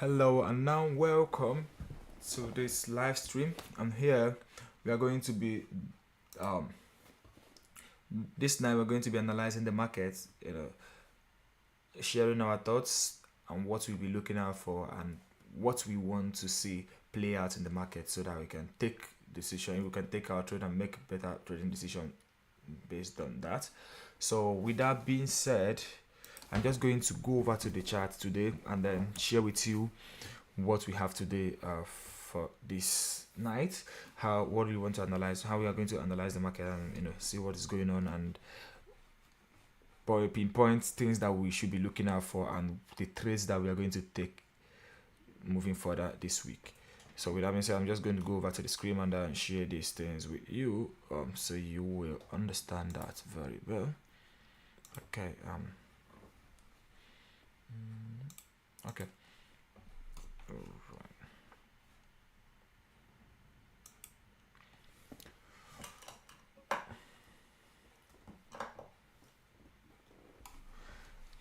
Hello and now welcome to this live stream. And here we are going to be um this night we're going to be analyzing the market, sharing our thoughts and what we'll be looking out for and what we want to see play out in the market so that we can take decision, we can take our trade and make better trading decision based on that. So with that being said, I'm just going to go over to the chart today and then share with you what we have today for this night, how what we want to analyze, how we are going to analyze the market and see what is going on and pinpoint things that we should be looking out for and the trades that we are going to take moving further this week. So with that being said, I'm just going to go over to the screen and share these things with you, so you will understand that very well. Okay. Okay.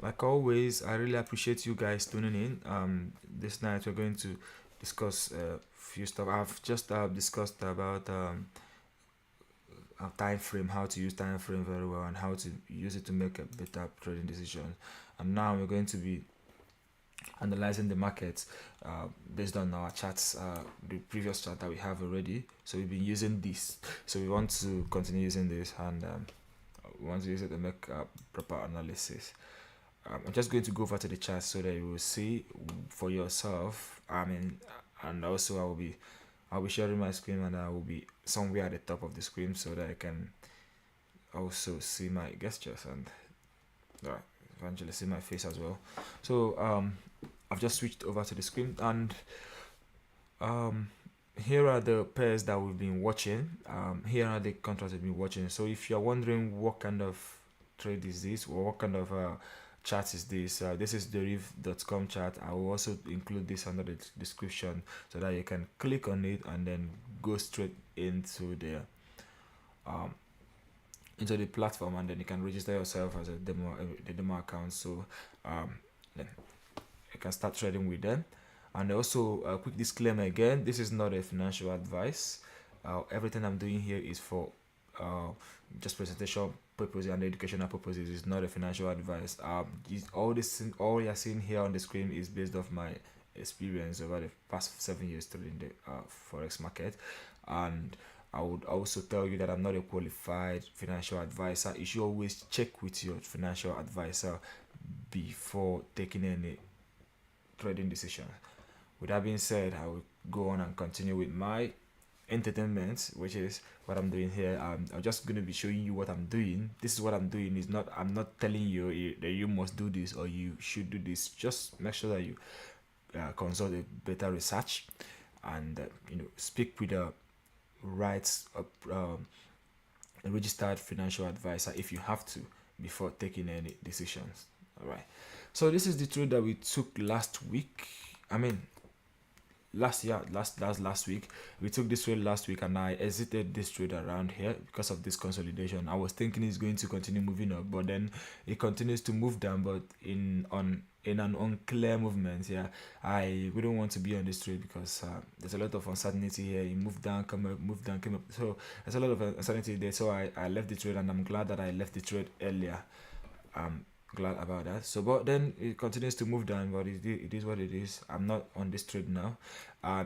Like always, I really appreciate you guys tuning in. This night we're going to discuss a few stuff. I've just discussed about time frame, how to use time frame very well, and how to use it to make a better trading decision. And now we're going to be analyzing the market based on our charts, the previous chart that we have already. So we've been using this. So we want to continue using this, and we want to use it to make proper analysis. I'm just going to go over to the chart so that you will see for yourself. And also I'll be sharing my screen and I will be somewhere at the top of the screen so that I can also see my gestures and eventually see my face as well. So I've just switched over to the screen and here are the pairs that we've been watching. Here are the contracts we've been watching. So if you're wondering what kind of trade is this or what kind of chart is this, this is the rev.com chart. I will also include this under the description so that you can click on it and then go straight into the platform, and then you can register yourself as a demo account, so then you can start trading with them. And also a quick disclaimer again, this is not a financial advice. Everything I'm doing here is for just presentation purposes and educational purposes. It's not a financial advice. All you're seeing here on the screen is based off my experience over the past 7 years trading the forex market. And I would also tell you that I'm not a qualified financial advisor. You should always check with your financial advisor before taking any trading decision. With that being said, I will go on and continue with my entertainment, which is what I'm doing here. I'm just going to be showing you what I'm doing. This is what I'm doing. Is not I'm not telling you that you must do this or you should do this. Just make sure that you consult a better research and speak with a right a registered financial advisor if you have to before taking any decisions. All right. So this is the trade that we took last week. Last week we took this trade last week, and I exited this trade around here because of this consolidation. I was thinking it's going to continue moving up, but then it continues to move down, but in an unclear movement. I wouldn't want to be on this trade because there's a lot of uncertainty here. It moved down, come up, moved down, came up, so there's a lot of uncertainty there. So I left the trade, and I'm glad that I left the trade earlier. Glad about that. So but then it continues to move down, but it is what it is. I'm not on this trade now. I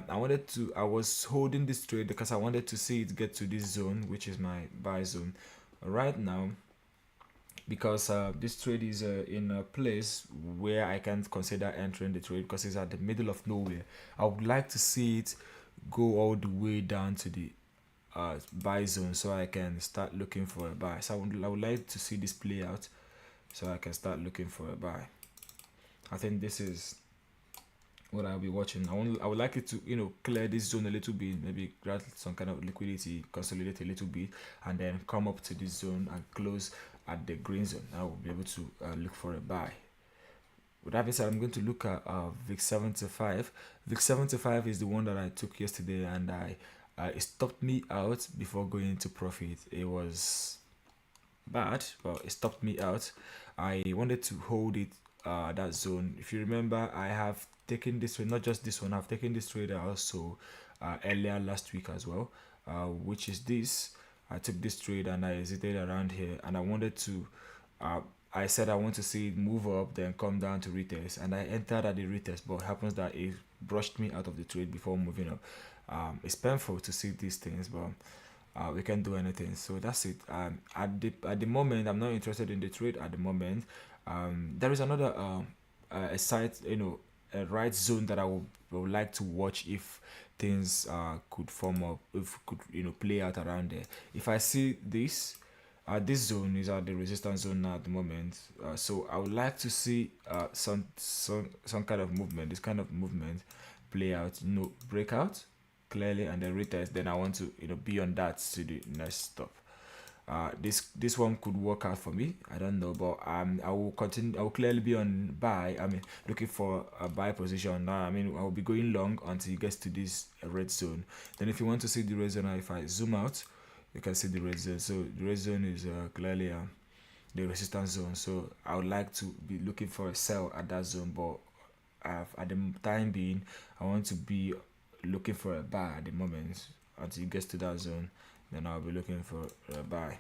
was holding this trade because I wanted to see it get to this zone, which is my buy zone right now, because this trade is in a place where I can't consider entering the trade because it's at the middle of nowhere. I would like to see it go all the way down to the buy zone so I can start looking for a buy. So I would like to see this play out so I can start looking for a buy. I think this is what I'll be watching. I would like it to clear this zone a little bit, maybe grab some kind of liquidity, consolidate a little bit, and then come up to this zone and close at the green zone. I will be able to look for a buy. With that being said, I'm going to look at VIX 75. VIX 75 is the one that I took yesterday, and it stopped me out before going into profit. It was bad, but it stopped me out. I wanted to hold it that zone. If you remember, I have taken this trade, not just this one, I've taken this trade also earlier last week as well, which is this. I took this trade and I exited around here, and I wanted to uh, I said I want to see it move up, then come down to retest, and I entered at the retest, but it happens that it brushed me out of the trade before moving up. It's painful to see these things, but we can't do anything. So that's it. At the moment, I'm not interested in the trade at the moment. There is another a site, a right zone that I would like to watch if things could form up, if could play out around there. If I see this zone is at the resistance zone now at the moment. So I would like to see some kind of movement, this kind of movement play out, breakout clearly, and then retest. Then I want to be on that to the next stop. This one could work out for me. I don't know, but I will continue. I will clearly be on buy. I mean, looking for a buy position now. I mean, I will be going long until it gets to this red zone. Then, if you want to see the red zone, if I zoom out, you can see the red zone. So the red zone is clearly the resistance zone. So I would like to be looking for a sell at that zone, but at the time being, I want to be looking for a buy at the moment until it gets to that zone. Then I'll be looking for a buy.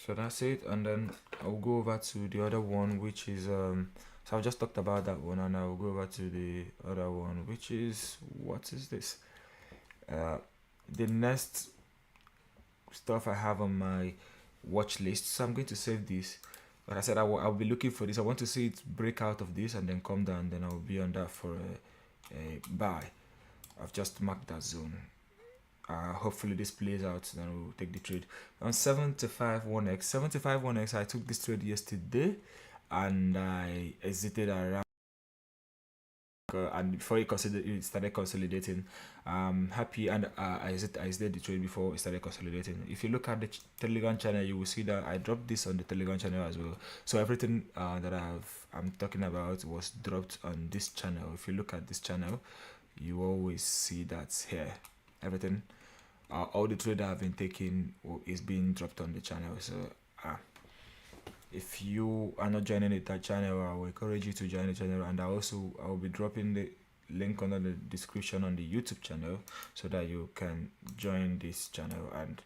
So that's it, and then I'll go over to the other one, which is so I've just talked about that one, and I'll go over to the other one, which is, what is this? The next stuff I have on my watch list. So I'm going to save this. Like I said, I'll be looking for this. I want to see it break out of this and then come down. Then I'll be on that for a buy. I've just marked that zone. Hopefully this plays out, then we'll take the trade. On 75 1x, 75 1x, I took this trade yesterday, and I exited around. And before it started consolidating, happy, and I exited the trade before it started consolidating. If you look at the Telegram channel, you will see that I dropped this on the Telegram channel as well. So everything that I'm talking about was dropped on this channel. If you look at this channel, you always see that here. Everything, all the trade I've been taking is being dropped on the channel. So if you are not joining that channel, I will encourage you to join the channel, and I will be dropping the link under the description on the YouTube channel, so that you can join this channel and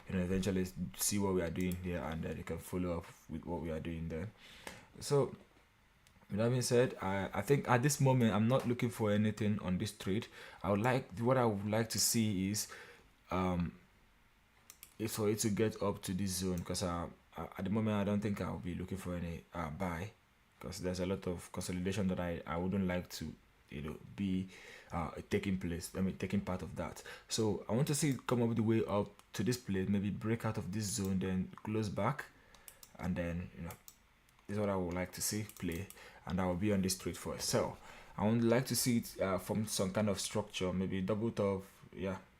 eventually see what we are doing here, and then you can follow up with what we are doing there. So with that being said, I think at this moment I'm not looking for anything on this trade. What I would like to see is for it to get up to this zone, because at the moment I don't think I'll be looking for any buy, because there's a lot of consolidation that I wouldn't like to be taking part of that. So I want to see it come up the way up to this place, maybe break out of this zone, then close back, and then this is what I would like to see play, and I will be on this trade for a sell. I would like to see it from some kind of structure, maybe double top,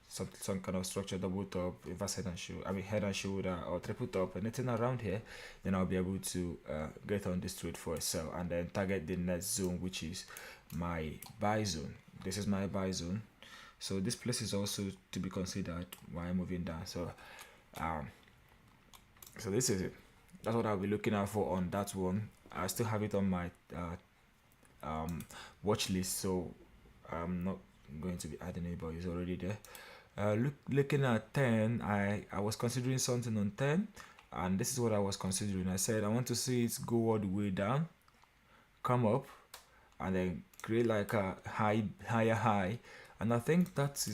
some kind of structure, double top, reverse head and shoulder, or triple top, anything around here. Then I'll be able to get on this trade for a sell, and then target the next zone, which is my buy zone. This is my buy zone. So this place is also to be considered while moving down. So so this is it. That's what I'll be looking out for on that one. I still have it on my watch list, so I'm not going to be adding it, but it's already there. Looking at 10, I was considering something on 10, and this is what I was considering. I said I want to see it go all the way down, come up, and then create like a higher high, and I think that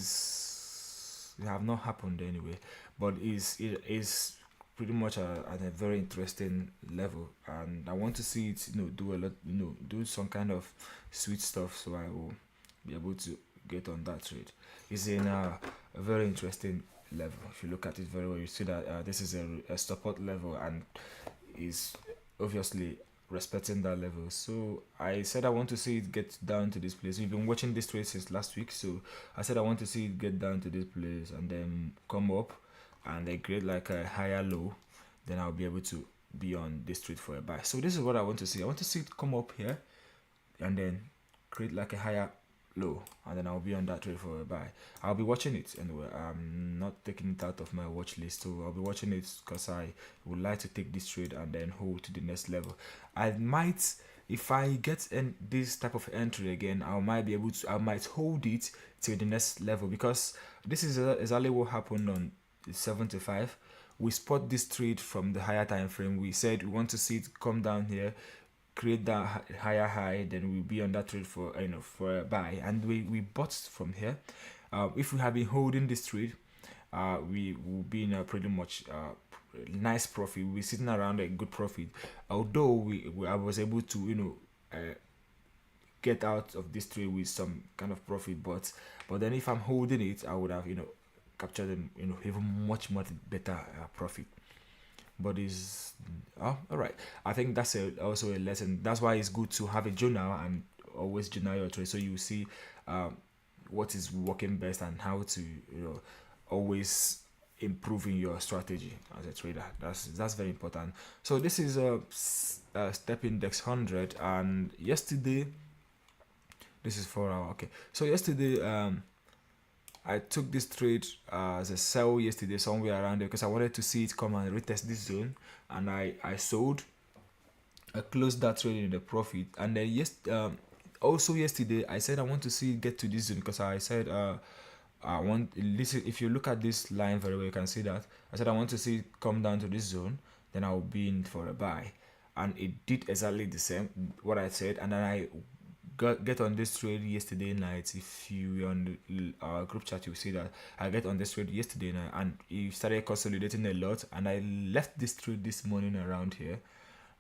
have not happened anyway, but it is pretty much at a very interesting level, and I want to see it do a lot, do some kind of sweet stuff, so I will be able to get on that trade. It's in a very interesting level. If you look at it very well, you see that this is a support level, and is obviously respecting that level. So I said I want to see it get down to this place. We've been watching this trade since last week, so I said I want to see it get down to this place and then come up and then create like a higher low. Then I'll be able to be on this trade for a buy. So this is what I want to see. I want to see it come up here and then create like a higher low, and then I'll be on that trade for a buy. I'll be watching it anyway. I'm not taking it out of my watch list, so I'll be watching it because I would like to take this trade and then hold to the next level. I might, if I get this type of entry again, I might be able to, I might hold it till the next level, because this is exactly what happened on the 75. We spot this trade from the higher time frame. We said we want to see it come down here, create that higher high, then we'll be on that trade for, for a buy, and we bought from here. If we have been holding this trade, we will be in a pretty much nice profit. We're sitting around a good profit, although I was able to get out of this trade with some kind of profit, but then if I'm holding it, I would have captured them even much better profit. But is all right. I think that's also a lesson. That's why it's good to have a journal and always journal your trade, so you see what is working best and how to always improving your strategy as a trader. That's very important. So this is a step index 100, and yesterday, this is 4 hour. Okay, so yesterday I took this trade as a sell yesterday, somewhere around there, because I wanted to see it come and retest this zone, and I sold. I closed that trade in the profit, and then also yesterday I said I want to see it get to this zone, because I said I want, listen, if you look at this line very well, you can see that I said I want to see it come down to this zone, then I'll be in for a buy, and it did exactly the same what I said, and then I get on this trade yesterday night. If you on our group chat, you'll see that I get on this trade yesterday night, and it started consolidating a lot, and I left this trade this morning around here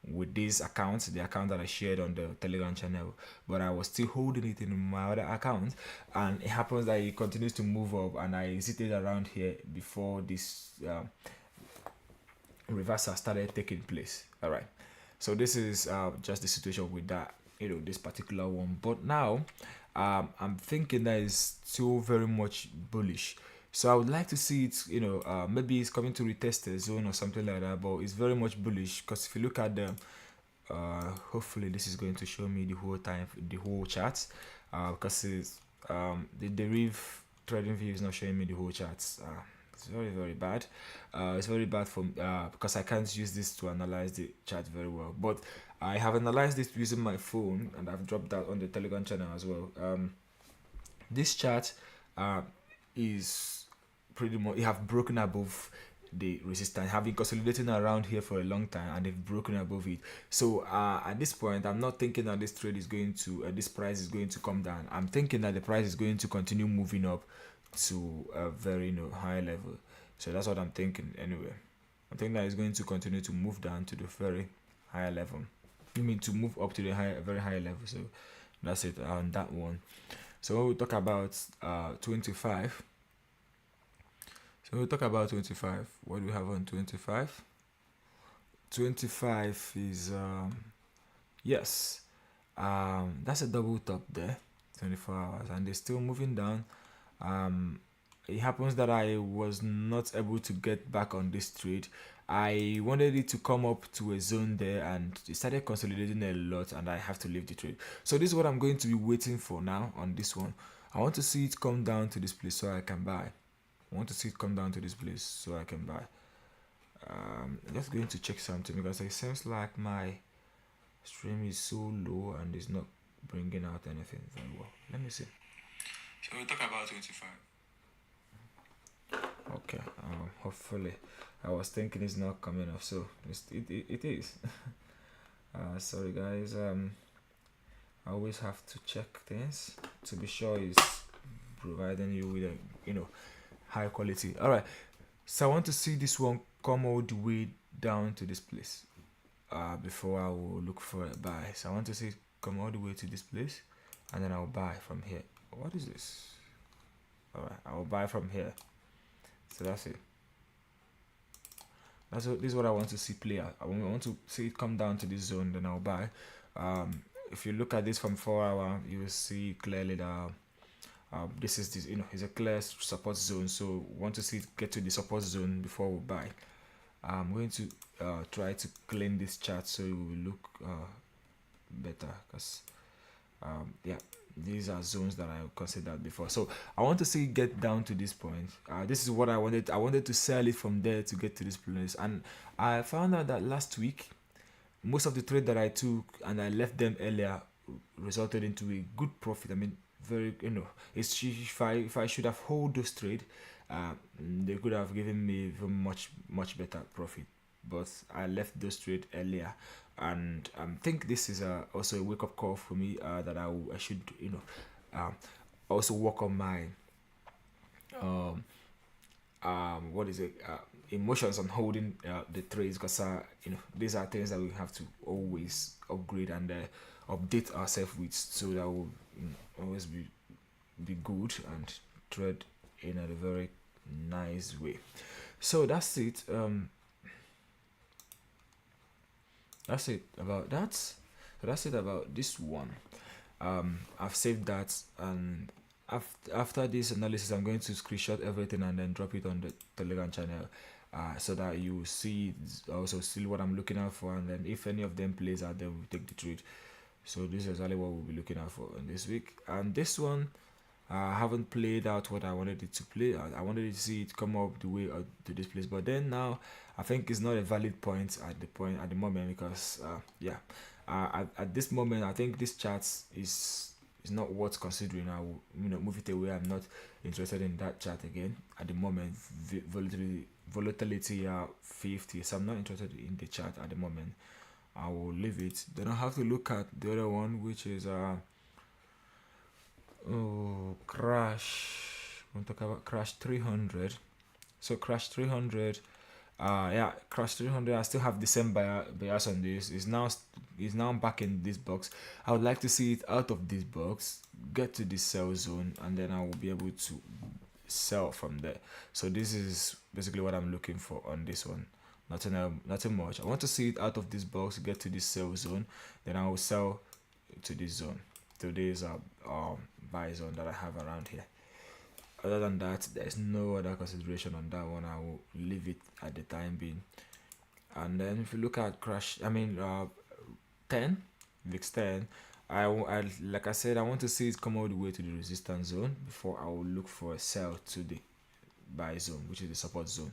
with this account, the account that I shared on the Telegram channel, but I was still holding it in my other account, and it happens that it continues to move up, and I exited around here before this reversal started taking place. All right, so this is just the situation with that, this particular one. But now I'm thinking that is still very much bullish, so I would like to see it, maybe it's coming to retest the zone or something like that, but it's very much bullish, because if you look at the hopefully this is going to show me the whole chart, because it's the derivative trading view is not showing me the whole charts. It's very bad. It's very bad for because I can't use this to analyze the chart very well, but I have analyzed this using my phone, and I've dropped that on the Telegram channel as well. This chart is pretty much, you have broken above the resistance, have been consolidating around here for a long time, and they've broken above it. So at this point, I'm not thinking that this trade is going to this price is going to come down. I'm thinking that the price is going to continue moving up to a very high level. So that's what I'm thinking anyway. I think that it's going to continue to move down to the very high level. You mean to move up to the very high level. So that's it on that one. So we'll talk about 25. So we'll talk about 25. What do we have on 25? 25 is yes, that's a double top there, 24 hours, and they're still moving down. It happens that I was not able to get back on this trade. I wanted it to come up to a zone there, and it started consolidating a lot, and I have to leave the trade. So this is what I'm going to be waiting for now on this one. I want to see it come down to this place so I can buy. I want to see it come down to this place so I can buy. I'm just going to check something, because it seems like my stream is so low and it's not bringing out anything very well. Let me see. So we'll talk about 25. Okay, hopefully. I was thinking it's not coming off, so it is. Sorry guys, I always have to check things to be sure it's providing you with a high quality. All right, so I want to see this one come all the way down to this place before I will look for a buy. So I want to see it come all the way to this place, and then I'll buy from here. What is this? All right, I'll buy from here. So that's it. This is what I want to see play out. I want to see it come down to this zone, then I'll buy. If you look at this from 4 hour, you will see clearly that this is this, it's a clear support zone. So we want to see it get to the support zone before we buy. I'm going to try to clean this chart so it will look better, because yeah, these are zones that I considered before. So I want to see it get down to this point. This is what I wanted. I wanted to sell it from there to get to this place, and I found out that last week most of the trade that I took and I left them earlier resulted into a good profit. I mean, very, it's, if I should have hold those trade, they could have given me very much better profit. But I left those trade earlier, and think this is also a wake up call for me, that I should also work on my um what is it emotions on holding the trades, because these are things that we have to always upgrade and update ourselves with, so that we'll always be good and trade in a very nice way. So that's it about that. So that's it about this one. I've saved that, and after this analysis, I'm going to screenshot everything and then drop it on the Telegram channel, so that you see, also see what I'm looking out for, and then if any of them plays out, then we'll take the trade. So this is exactly what we'll be looking out for in this week. And this one, I haven't played out what I wanted it to play. I wanted to see it come up the way to this place, but then now I think it's not a valid point at the moment, because at this moment I think this chart is not worth considering. I will move it away. I'm not interested in that chart again at the moment. Volatility 50, so I'm not interested in the chart at the moment. I will leave it. Then I have to look at the other one, which is crash. I'm talking about crash 300. So crash 300, crash 300. I still have the same bias on this. Is now back in this box. I would like to see it out of this box, get to the sell zone, and then I will be able to sell from there. So this is basically what I'm looking for on this one. Nothing much. I want to see it out of this box, get to this sell zone, then I will sell to this zone. So this buy zone that I have around here. Other than that, there's no other consideration on that one. I will leave it at the time being. And then if you look at crash, 10 VIX 10, I like I said, I want to see it come all the way to the resistance zone before I will look for a sell to the buy zone, which is the support zone.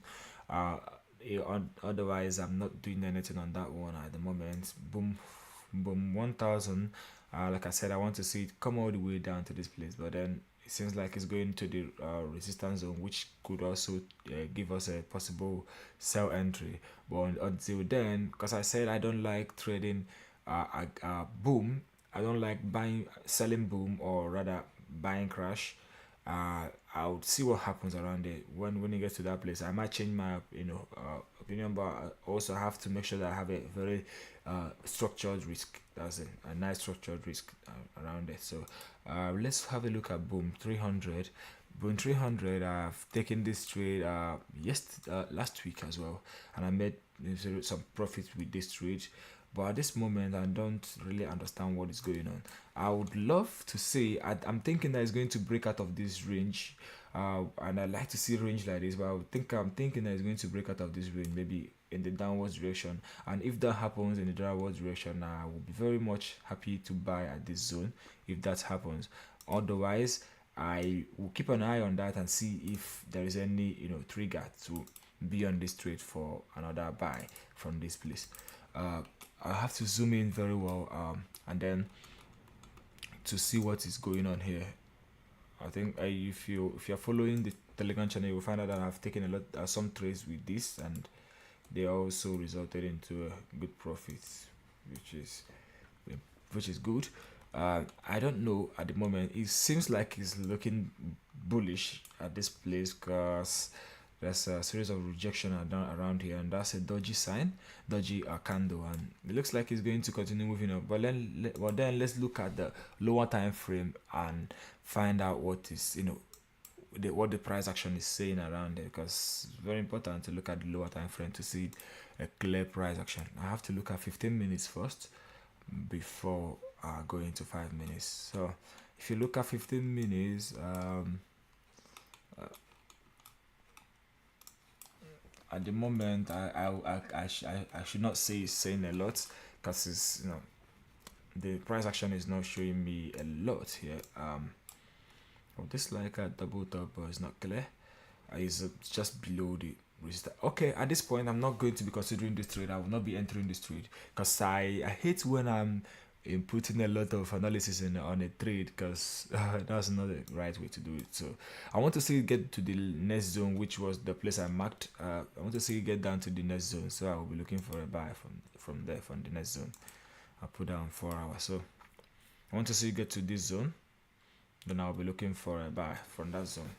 Otherwise, I'm not doing anything on that one at the moment. Boom 1000. Like I said, I want to see it come all the way down to this place, but then it seems like it's going to the resistance zone, which could also give us a possible sell entry. But until then, because I said I don't like trading boom, I don't like selling boom, or rather buying crash. I would see what happens around it. When it gets to that place, I might change my opinion, but I also have to make sure that I have a very structured risk. That's a nice structured risk around it. So let's have a look at boom 300. Boom 300. I've taken this trade last week as well, and I made some profit with this trade. But at this moment, I don't really understand what is going on. I would love to say, I'm thinking that it's going to break out of this range, and I like to see range like this. But I'm thinking that it's going to break out of this range, maybe in the downwards direction. And if that happens in the downwards direction, I will be very much happy to buy at this zone if that happens. Otherwise, I will keep an eye on that and see if there is any trigger to be on this trade for another buy from this place. I have to zoom in very well, and then to see what is going on here. I think if you're following the Telegram channel, you'll find out that I've taken some trades with this, and they also resulted into a good profit, which is good. I don't know at the moment. It seems like it's looking bullish at this place, because there's a series of rejection around here, and that's a dodgy candle, and it looks like it's going to continue moving up. But then let's look at the lower time frame and find out what is what the price action is saying around it, because it's very important to look at the lower time frame to see a clear price action. I have to look at 15 minutes first before going to 5 minutes. So if you look at 15 minutes, at the moment, I should not say it's saying a lot, because it's the price action is not showing me a lot here. This like a double top, but it's not clear. Is just below the resistance. Okay, at this point I'm not going to be considering this trade. I will not be entering this trade because I hate when I'm putting a lot of analysis in on a trade, because that's not the right way to do it. So I want to see it get to the next zone, which was the place I marked. I want to see it get down to the next zone, so I will be looking for a buy from there, from the next zone. I'll put down 4 hours. So I want to see it get to this zone, then I'll be looking for a buy from that zone.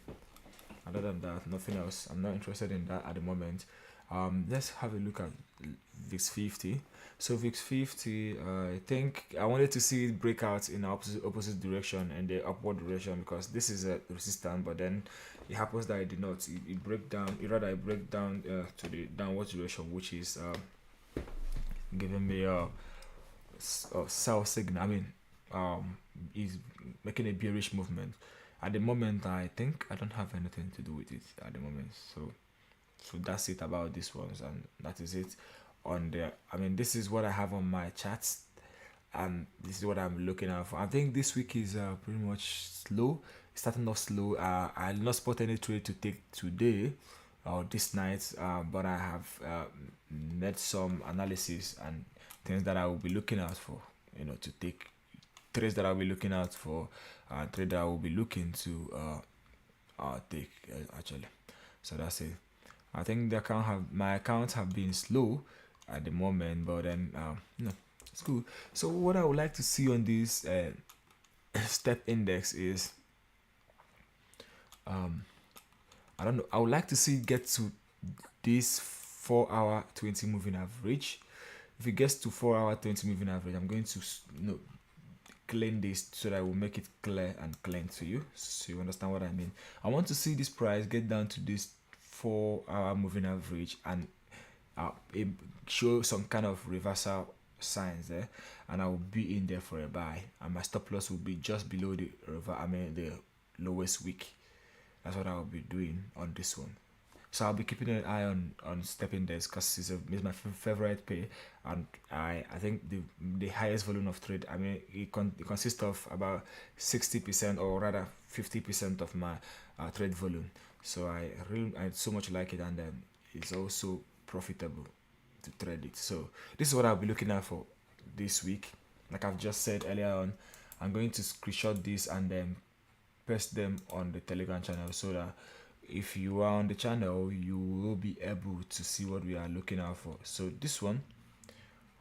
Other than that, nothing else. I'm not interested in that at the moment. Let's have a look at VIX 50. So VIX 50, I think I wanted to see it break out in the opposite direction and the upward direction, because this is a resistance, but then it happens that it did not. It break down. It break down to the downward direction, which is giving me a sell signal. I mean, is making a bearish movement. At the moment, I think I don't have anything to do with it at the moment. So that's it about this ones, and that is it on there. I mean, this is what I have on my charts, and this is what I'm looking out for. I think this week is pretty much slow. It's starting off slow. I did not spot any trade to take today or this night, but I have made some analysis and things that I will be looking out for, to take trades that I'll be looking out for, trade that I will be looking to take actually. So that's it. I think my accounts have been slow at the moment, but then it's cool. So what I would like to see on this step index is I don't know. I would like to see it get to this 4-hour 20 moving average. If it gets to 4-hour 20 moving average, I'm going to clean this so that I will make it clear and clean to you, so you understand what I mean. I want to see this price get down to this 4-hour moving average and show some kind of reversal signs there, and I will be in there for a buy, and my stop loss will be just below the lowest wick. That's what I will be doing on this one. So I'll be keeping an eye on step index, because it's my favorite pay, and I think the highest volume of trade. I mean, it consists of about 60%, or rather 50% of my trade volume. So I so much like it, and it's also profitable to trade it. So this is what I'll be looking at for this week. Like I've just said earlier on, I'm going to screenshot this and then paste them on the Telegram channel, so that if you are on the channel, you will be able to see what we are looking out for. So this one,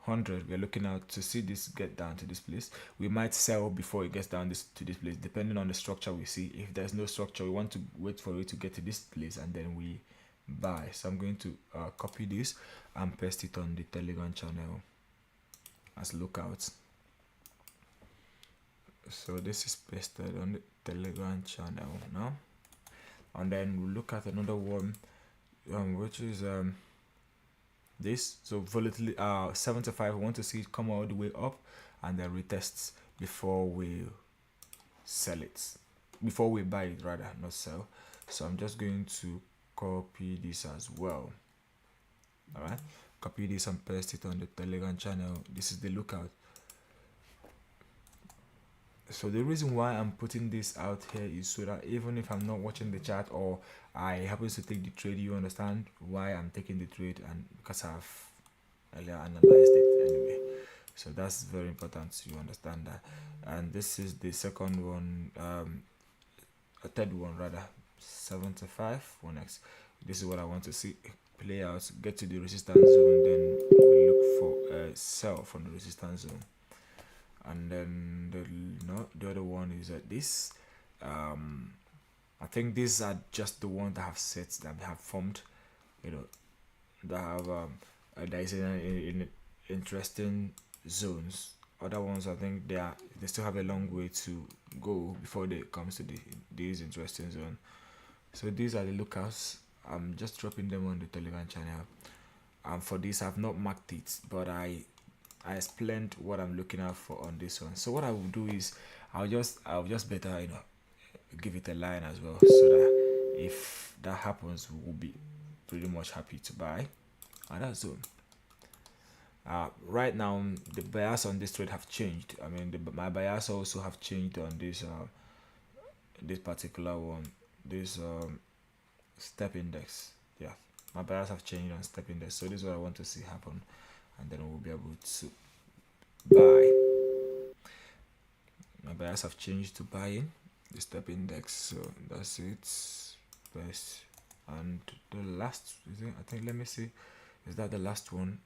100, we are looking out to see this get down to this place. We might sell before it gets down to this place, depending on the structure we see. If there's no structure, we want to wait for it to get to this place, and then we buy. So I'm going to copy this and paste it on the Telegram channel as lookout. So this is pasted on the Telegram channel now, and then we'll look at another one, which is this. So volatility 75. We want to see it come all the way up and then retests before we sell it, before we buy it, rather, not sell. So I'm just going to copy this as well. All right, copy this and paste it on the Telegram channel. This is the lookout. So the reason why I'm putting this out here is so that even if I'm not watching the chart, or I happen to take the trade, you understand why I'm taking the trade, and because I've earlier analyzed it anyway. So that's very important, you understand that. And this is the second one, a third one rather, 75 one next. This is what I want to see play out, get to the resistance zone, then we look for a sell from the resistance zone. And then the other one is this. I think these are just the ones that have sets that have formed, that have that is in interesting zones. Other ones, I think they still have a long way to go before they comes to these interesting zone. So these are the lookouts. I'm just dropping them on the Telegram channel. For this, I've not marked it, but I explained what I'm looking out for on this one. So what I will do is I'll just better give it a line as well, so that if that happens, we will be pretty much happy to buy at that zone. Right now the bias on this trade have changed. I mean my bias also have changed on this particular one, this step index. Yeah, my bias have changed on step index, so this is what I want to see happen, and then we'll be able to buy. My bias have changed to buying the step index, so that's it. Best. And the last, is it? I think, let me see, is that the last one?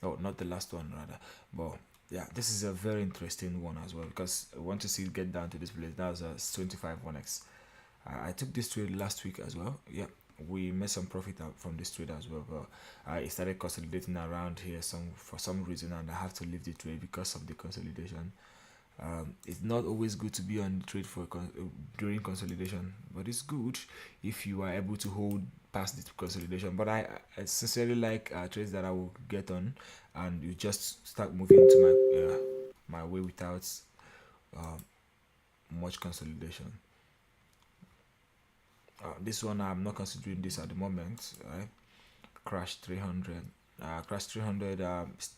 Oh, not the last one rather, but yeah, this is a very interesting one as well, because I want to see it get down to this place. That's a 25 1x. I took this trade last week as well. Yeah, we made some profit out from this trade as well, but it started consolidating around here for some reason, and I have to leave the trade because of the consolidation. It's not always good to be on trade during consolidation, but it's good if you are able to hold past the consolidation. But I sincerely like trades that I will get on, and you just start moving into my way without uh, much consolidation. This one I'm not considering this at the moment. Right? Crash 300. Crash 300.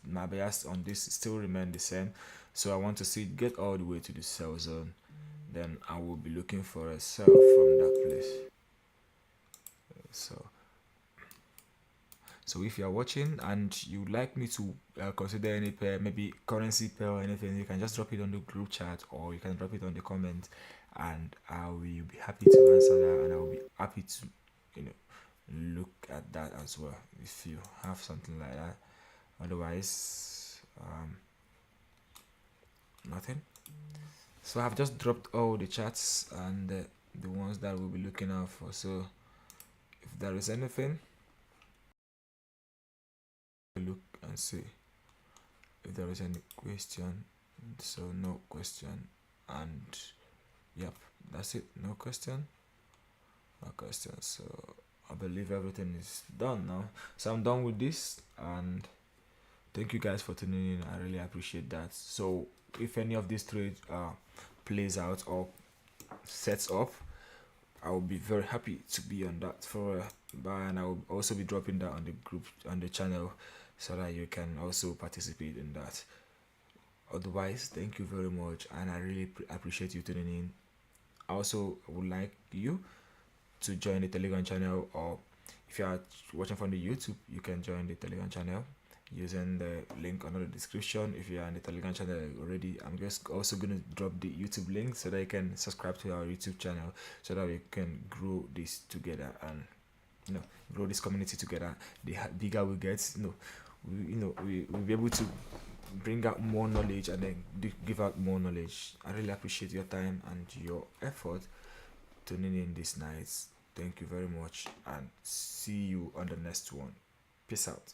My bias on this still remain the same, so I want to see it get all the way to the sell zone. Then I will be looking for a sell from that place. So if you are watching and you'd like me to consider any pair, maybe currency pair or anything, you can just drop it on the group chat, or you can drop it on the comment, and I will be happy to answer that, and I will be happy to, you know, look at that as well if you have something like that. Otherwise, nothing. So I've just dropped all the chats and the ones that we'll be looking out for. So if there is anything, look and see if there is any question. So no question, and yep, that's it. No question. No question. So I believe everything is done now. So I'm done with this, and thank you guys for tuning in. I really appreciate that. So if any of these trades plays out or sets up, I will be very happy to be on that for buy, and I will also be dropping that on the group, on the channel, so that you can also participate in that. Otherwise, thank you very much, and I really appreciate you tuning in. I also would like you to join the Telegram channel, or if you are watching from the YouTube, you can join the Telegram channel using the link under the description. If you are in the Telegram channel already, I'm just also going to drop the YouTube link so that you can subscribe to our YouTube channel, so that we can grow this together and, you know, grow this community together. The bigger we get, we'll be able to bring out more knowledge and then give out more knowledge. I really appreciate your time and your effort tuning in this night. Thank you very much, and see you on the next one. Peace out.